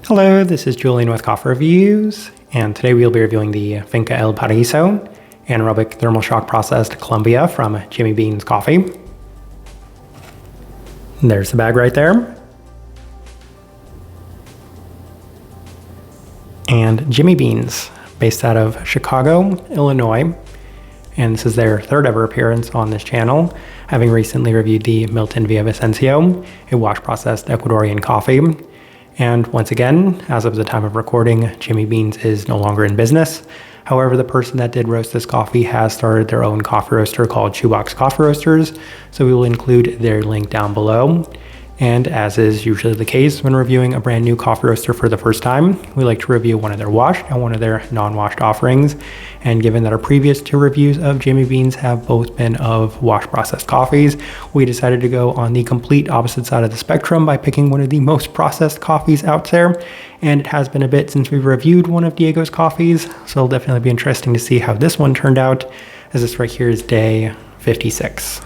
Hello, this is Julian with Coffee Reviews, and today we'll be reviewing the Finca El Paraiso Anaerobic Thermal Shock Processed Colombia from Jimmy Bean's Coffee. There's the bag right there. And Jimmy Bean's, based out of Chicago, Illinois, and this is their third ever appearance on this channel, having recently reviewed the Milton Villavicencio, a wash-processed Ecuadorian coffee. And once again, as of the time of recording, Jimmy Bean's is no longer in business. However, the person that did roast this coffee has started their own coffee roaster called Shoebox Coffee Roasters, so we will include their link down below. And as is usually the case when reviewing a brand new coffee roaster for the first time, we like to review one of their washed and one of their non-washed offerings. And given that our previous two reviews of Jimmy Bean's have both been of wash processed coffees, we decided to go on the complete opposite side of the spectrum by picking one of the most processed coffees out there. And it has been a bit since we've reviewed one of Diego's coffees, so it'll definitely be interesting to see how this one turned out, as this right here is day 56.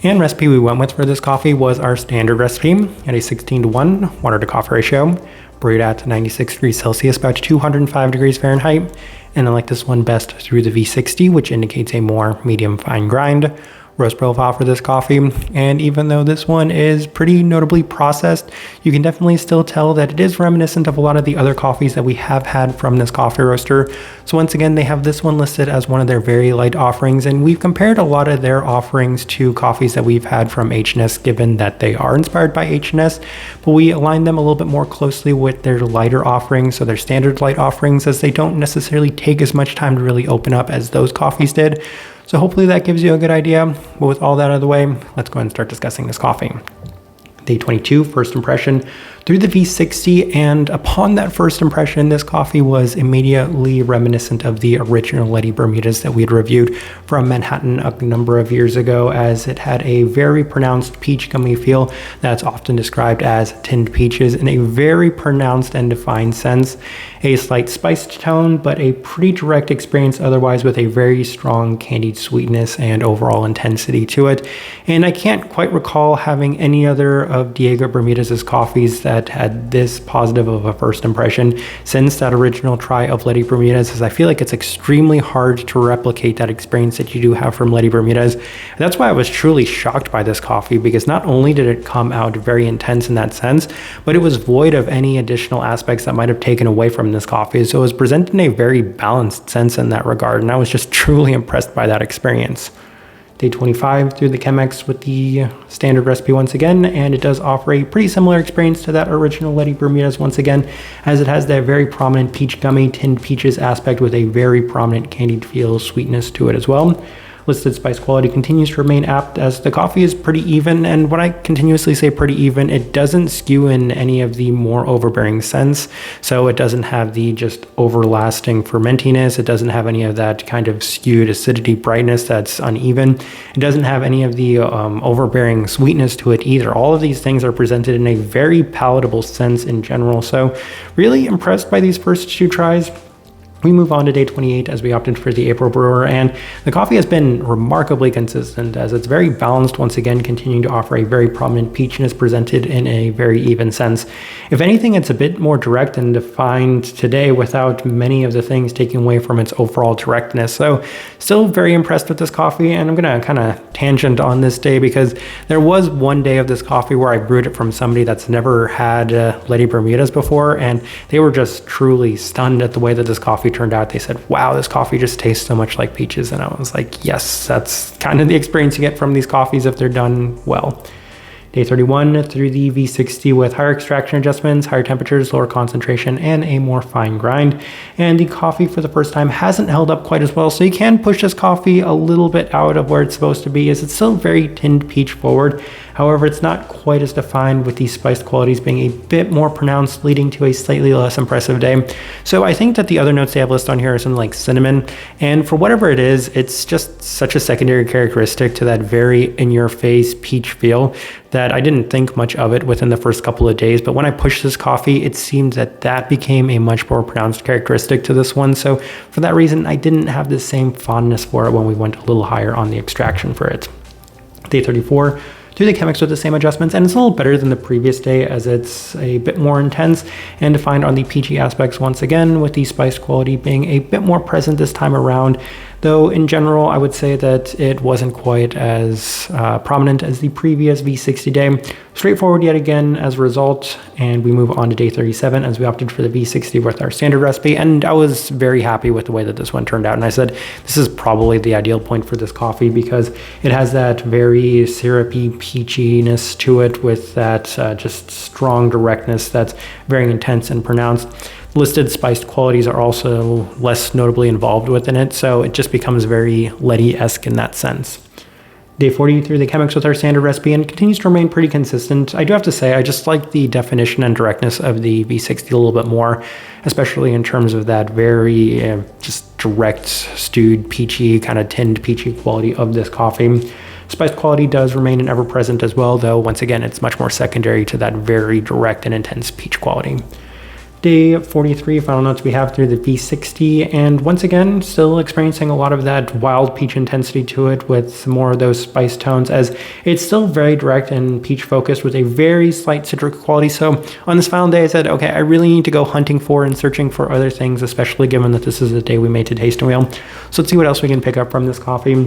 And recipe we went with for this coffee was our standard recipe at a 16:1 water to coffee ratio, brewed at 96 degrees Celsius, about 205 degrees Fahrenheit. And I like this one best through the V60, which indicates a more medium fine grind roast profile for this coffee. And even though this one is pretty notably processed, you can definitely still tell that it is reminiscent of a lot of the other coffees that we have had from this coffee roaster. So once again, they have this one listed as one of their very light offerings, and we've compared a lot of their offerings to coffees that we've had from H&S, given that they are inspired by H&S, but we align them a little bit more closely with their lighter offerings, so their standard light offerings, as they don't necessarily take as much time to really open up as those coffees did. So hopefully that gives you a good idea. But with all that out of the way, let's go ahead and start discussing this coffee. Day 22, first impression through the V60, and upon that first impression, this coffee was immediately reminiscent of the original Lady Bermudas that we had reviewed from Manhattan a number of years ago, as it had a very pronounced peach gummy feel that's often described as tinned peaches in a very pronounced and defined sense. A slight spiced tone, but a pretty direct experience otherwise, with a very strong candied sweetness and overall intensity to it. And I can't quite recall having any other of Diego Bermudez's coffees that had this positive of a first impression since that original try of Lady Bermudez, as I feel like it's extremely hard to replicate that experience that you do have from Lady Bermudez. That's why I was truly shocked by this coffee, because not only did it come out very intense in that sense, but it was void of any additional aspects that might have taken away from this coffee. So it was presented in a very balanced sense in that regard, and I was just truly impressed by that experience. Day 25 through the Chemex with the standard recipe once again, and it does offer a pretty similar experience to that original Lady Bermudez once again, as it has that very prominent peach gummy tinned peaches aspect with a very prominent candied feel sweetness to it as well. Listed spice quality continues to remain apt, as the coffee is pretty even, and when I continuously say pretty even, it doesn't skew in any of the more overbearing sense. So it doesn't have the just overlasting fermentiness, it doesn't have any of that kind of skewed acidity brightness that's uneven, it doesn't have any of the overbearing sweetness to it either. All of these things are presented in a very palatable sense in general, so really impressed by these first two tries. We move on to day 28 as we opted for the April brewer, and the coffee has been remarkably consistent, as it's very balanced once again, continuing to offer a very prominent peachiness presented in a very even sense. If anything, it's a bit more direct and defined today without many of the things taking away from its overall directness. So still very impressed with this coffee, and I'm gonna kind of tangent on this day, because there was one day of this coffee where I brewed it from somebody that's never had Lady Bermudez before, and they were just truly stunned at the way that this coffee turned out. They said, wow, this coffee just tastes so much like peaches. And I was like, yes, that's kind of the experience you get from these coffees if they're done well. Day 31 through the V60 with higher extraction adjustments, higher temperatures, lower concentration, and a more fine grind. And the coffee for the first time hasn't held up quite as well, so you can push this coffee a little bit out of where it's supposed to be, as it's still very tinned peach forward. However, it's not quite as defined, with these spiced qualities being a bit more pronounced, leading to a slightly less impressive day. So I think that the other notes they have listed on here are something like cinnamon, and for whatever it is, it's just such a secondary characteristic to that very in-your-face peach feel that I didn't think much of it within the first couple of days. But when I pushed this coffee, it seemed that that became a much more pronounced characteristic to this one. So for that reason, I didn't have the same fondness for it when we went a little higher on the extraction for it. Day 34 through the Chemex with the same adjustments, and it's a little better than the previous day as it's a bit more intense and defined on the peachy aspects once again, with the spice quality being a bit more present this time around. Though in general, I would say that it wasn't quite as prominent as the previous V60 day. Straightforward yet again as a result, and we move on to day 37 as we opted for the V60 with our standard recipe, and I was very happy with the way that this one turned out. And I said, this is probably the ideal point for this coffee because it has that very syrupy peachiness to it with that just strong directness that's very intense and pronounced. Listed spiced qualities are also less notably involved within it, so it just becomes very Letty-esque in that sense. Day 40 through the Chemex with our standard recipe and continues to remain pretty consistent. I do have to say, I just like the definition and directness of the V60 a little bit more, especially in terms of that very just direct, stewed, peachy, kind of tinned peachy quality of this coffee. Spice quality does remain an ever-present as well, though once again, it's much more secondary to that very direct and intense peach quality. Day 43, final notes we have through the V60, and once again, still experiencing a lot of that wild peach intensity to it with more of those spice tones, as it's still very direct and peach focused with a very slight citric quality. So on this final day, I said, okay, I really need to go hunting for and searching for other things, especially given that this is the day we made to Tasting Wheel. So let's see what else we can pick up from this coffee.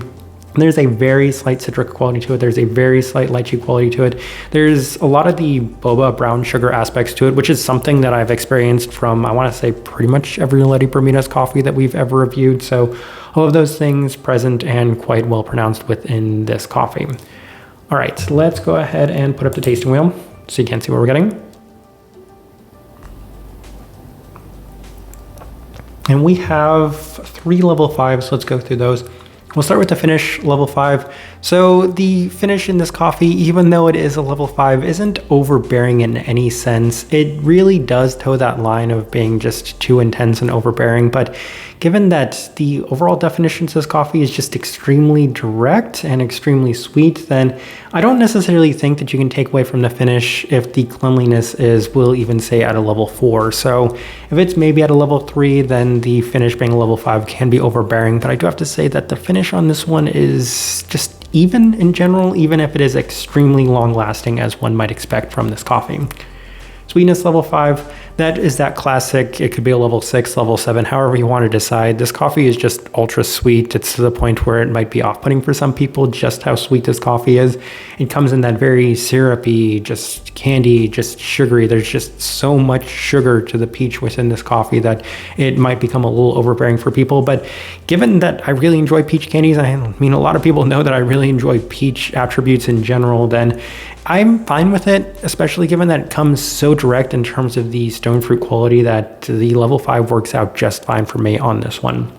There's a very slight citric quality to it. There's a very slight lychee quality to it. There's a lot of the boba brown sugar aspects to it, which is something that I've experienced from, I want to say, pretty much every Letty Bermuda's coffee that we've ever reviewed. So all of those things present and quite well pronounced within this coffee. All right, let's go ahead and put up the tasting wheel so you can see what we're getting. And we have 3 level 5s, so let's go through those. We'll start with the finish, level 5. So the finish in this coffee, even though it is a level 5, isn't overbearing in any sense. It really does toe that line of being just too intense and overbearing, but given that the overall definition to this coffee is just extremely direct and extremely sweet, then I don't necessarily think that you can take away from the finish if the cleanliness is, we'll even say, at a level 4. So if it's maybe at a level 3, then the finish being a level 5 can be overbearing, but I do have to say that the finish on this one is just even in general, even if it is extremely long lasting as one might expect from this coffee. Sweetness level 5, that is that classic, it could be a level 6, level 7, however you want to decide. This coffee is just ultra sweet. It's to the point where it might be off-putting for some people just how sweet this coffee is. It comes in that very syrupy, just candy, just sugary. There's just so much sugar to the peach within this coffee that it might become a little overbearing for people. But given that I really enjoy peach candies, I mean, a lot of people know that I really enjoy peach attributes in general, then I'm fine with it, especially given that it comes so direct in terms of the stone fruit quality that the level 5 works out just fine for me on this one.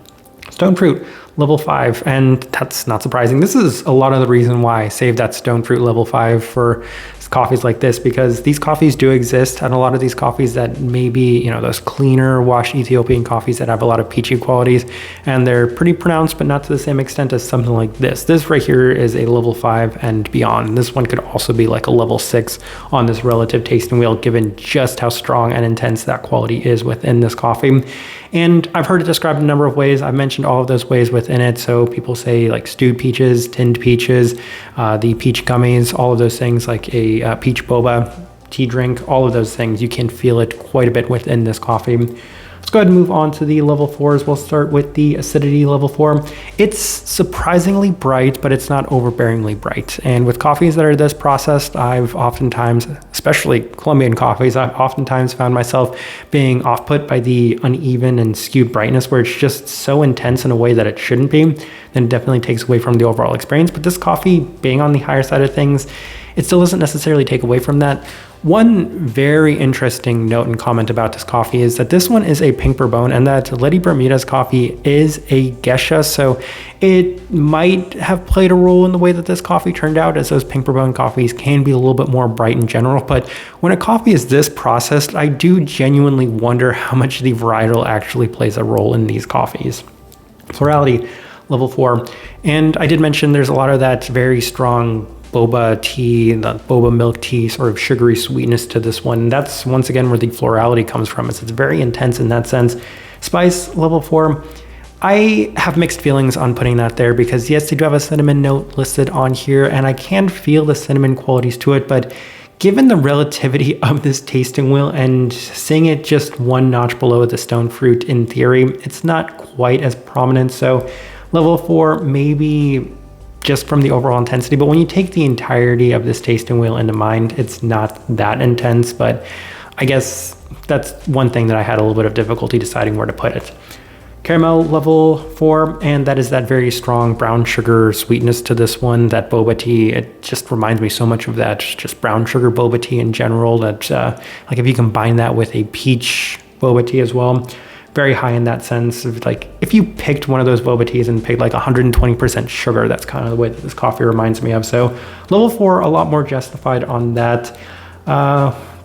Stone fruit, level 5, and that's not surprising. This is a lot of the reason why I saved that stone fruit level 5 for coffees like this, because these coffees do exist, and a lot of these coffees that maybe, those cleaner washed Ethiopian coffees that have a lot of peachy qualities, and they're pretty pronounced, but not to the same extent as something like this. This right here is a level 5 and beyond. This one could also be like a level 6 on this relative tasting wheel, given just how strong and intense that quality is within this coffee. And I've heard it described a number of ways. I've mentioned all of those ways within it. So people say like stewed peaches, tinned peaches, the peach gummies, all of those things, like a peach boba tea drink, all of those things. You can feel it quite a bit within this coffee. Let's go ahead and move on to the level 4s. We'll start with the acidity level 4. It's surprisingly bright, but it's not overbearingly bright. And with coffees that are this processed, I've oftentimes, especially Colombian coffees, I've oftentimes found myself being off-put by the uneven and skewed brightness, where it's just so intense in a way that it shouldn't be. Then it definitely takes away from the overall experience. But this coffee, being on the higher side of things, it still doesn't necessarily take away from that. One very interesting note and comment about this coffee is that this one is a pink bourbon, and that Letty Bermuda's coffee is a geisha, so it might have played a role in the way that this coffee turned out, as those pink bourbon coffees can be a little bit more bright in general. But when a coffee is this processed, I do genuinely wonder how much the varietal actually plays a role in these coffees. Florality, level 4. And I did mention there's a lot of that very strong boba tea, the boba milk tea, sort of sugary sweetness to this one. That's once again where the florality comes from. It's very intense in that sense. Spice level 4. I have mixed feelings on putting that there because yes, they do have a cinnamon note listed on here and I can feel the cinnamon qualities to it, but given the relativity of this tasting wheel and seeing it just one notch below the stone fruit in theory, it's not quite as prominent. So level 4, maybe just from the overall intensity, but when you take the entirety of this tasting wheel into mind, it's not that intense, but I guess that's one thing that I had a little bit of difficulty deciding where to put it. Caramel level 4, and that is that very strong brown sugar sweetness to this one. That boba tea, it just reminds me so much of that just brown sugar boba tea in general. That like if you combine that with a peach boba tea as well, very high in that sense of like if you picked one of those boba teas and paid like 120% sugar, that's kind of the way that this coffee reminds me of. So level 4, a lot more justified on that.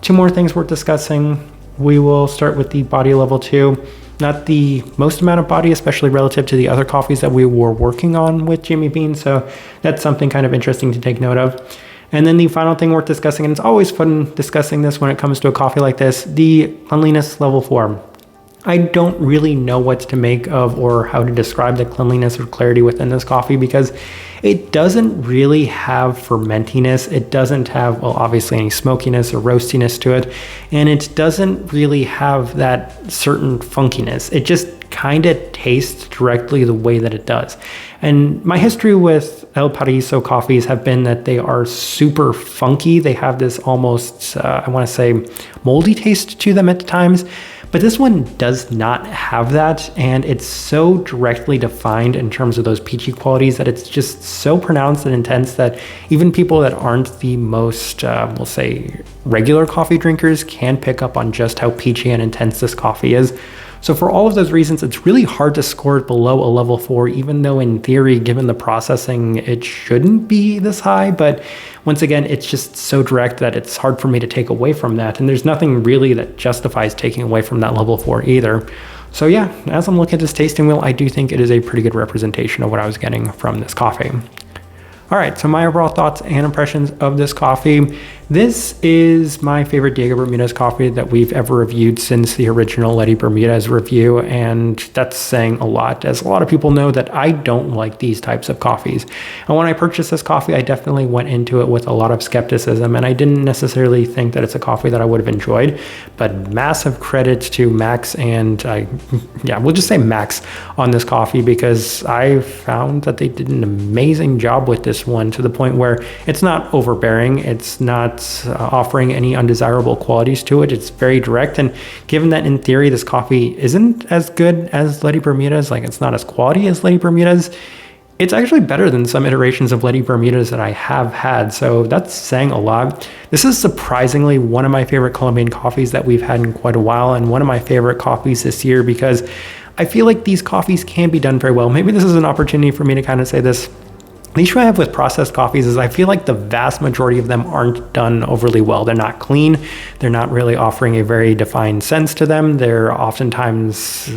2 more things worth discussing. We will start with the body level 2. Not the most amount of body, especially relative to the other coffees that we were working on with Jimmy Bean. So that's something kind of interesting to take note of. And then the final thing worth discussing, and it's always fun discussing this when it comes to a coffee like this, the cleanliness level 4. I don't really know what to make of or how to describe the cleanliness or clarity within this coffee because it doesn't really have fermentiness. It doesn't have, well, obviously any smokiness or roastiness to it. And it doesn't really have that certain funkiness. It just kind of tastes directly the way that it does. And my history with El Paraiso coffees have been that they are super funky. They have this almost, I want to say, moldy taste to them at times. But this one does not have that, and it's so directly defined in terms of those peachy qualities that it's just so pronounced and intense that even people that aren't the most, we'll say, regular coffee drinkers can pick up on just how peachy and intense this coffee is. So for all of those reasons, it's really hard to score it below a level 4, even though in theory, given the processing, it shouldn't be this high. But once again, it's just so direct that it's hard for me to take away from that. And there's nothing really that justifies taking away from that level 4 either. So yeah, as I'm looking at this tasting wheel, I do think it is a pretty good representation of what I was getting from this coffee. All right, so my overall thoughts and impressions of this coffee. This is my favorite Diego Bermudez coffee that we've ever reviewed since the original Letty Bermudez review, and that's saying a lot, as a lot of people know that I don't like these types of coffees. And when I purchased this coffee, I definitely went into it with a lot of skepticism, and I didn't necessarily think that it's a coffee that I would have enjoyed, but massive credit to Max and we'll just say Max on this coffee, because I found that they did an amazing job with this one to the point where it's not overbearing, it's not offering any undesirable qualities to it. It's very direct, and given that in theory this coffee isn't as good as Letty Bermudez, like it's not as quality as Letty Bermudez, it's actually better than some iterations of Letty Bermudez that I have had. So that's saying a lot. This is surprisingly one of my favorite Colombian coffees that we've had in quite a while, and one of my favorite coffees this year, because I feel like these coffees can be done very well. Maybe this is an opportunity for me to kind of say this. The issue I have with processed coffees is I feel like the vast majority of them aren't done overly well. They're not clean. They're not really offering a very defined sense to them. They're oftentimes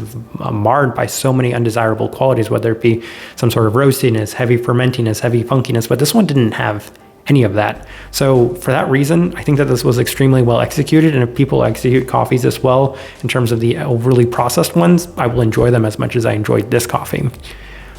marred by so many undesirable qualities, whether it be some sort of roastiness, heavy fermentiness, heavy funkiness, but this one didn't have any of that. So for that reason, I think that this was extremely well executed, and if people execute coffees this well in terms of the overly processed ones, I will enjoy them as much as I enjoyed this coffee.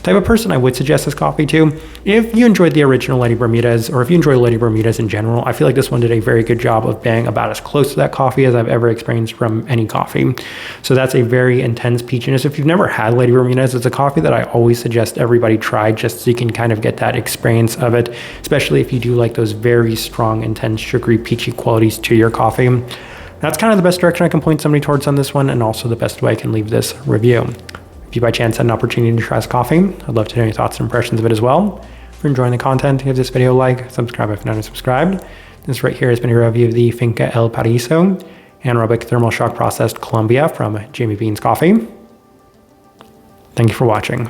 Type of person I would suggest this coffee to. If you enjoyed the original Letty Bermudez, or if you enjoy Letty Bermudez in general, I feel like this one did a very good job of being about as close to that coffee as I've ever experienced from any coffee. So that's a very intense peachiness. If you've never had Letty Bermudez, it's a coffee that I always suggest everybody try, just so you can kind of get that experience of it, especially if you do like those very strong, intense, sugary, peachy qualities to your coffee. That's kind of the best direction I can point somebody towards on this one, and also the best way I can leave this review. If you by chance had an opportunity to try this coffee, I'd love to hear your thoughts and impressions of it as well. If you're enjoying the content, give this video a like, subscribe if you're not subscribed. This right here has been a review of the Finca El Paraiso Anaerobic Thermal Shock Processed Colombia from Jimmy Bean's Coffee. Thank you for watching.